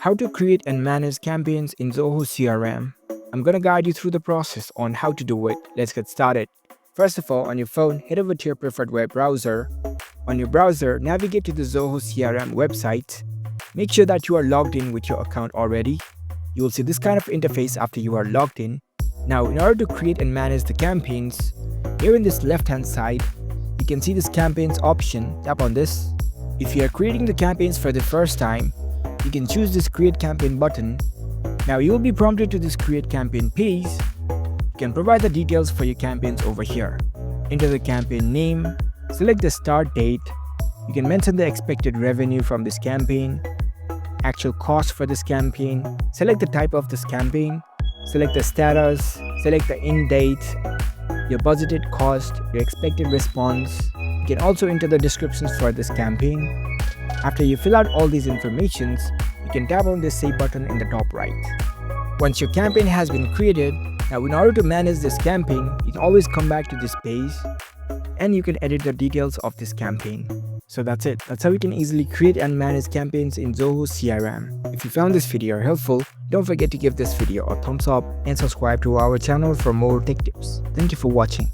How to create and manage campaigns in Zoho CRM. I'm gonna guide you through the process on how to do it. Let's get started. First of all, on your phone, head over to your preferred web browser. On your browser, navigate to the Zoho CRM website. Make sure that you are logged in with your account already. You will see this kind of interface after you are logged in. Now, in order to create and manage the campaigns, here in this left-hand side, you can see this campaigns option. Tap on this. If you are creating the campaigns for the first time, you can choose this create campaign button. Now you will be prompted to this create campaign page. You can provide the details for your campaigns over here. Enter the campaign name, select the start date. You can mention the expected revenue from this campaign, actual cost for this campaign, select the type of this campaign, select the status, select the end date, your budgeted cost, your expected response. You can also enter the descriptions for this campaign. After you fill out all these informations, you can tap on this save button in the top right. Once your campaign has been created, now in order to manage this campaign, you can always come back to this page and you can edit the details of this campaign. So that's it. That's how you can easily create and manage campaigns in Zoho CRM. If you found this video helpful, don't forget to give this video a thumbs up and subscribe to our channel for more tech tips. Thank you for watching.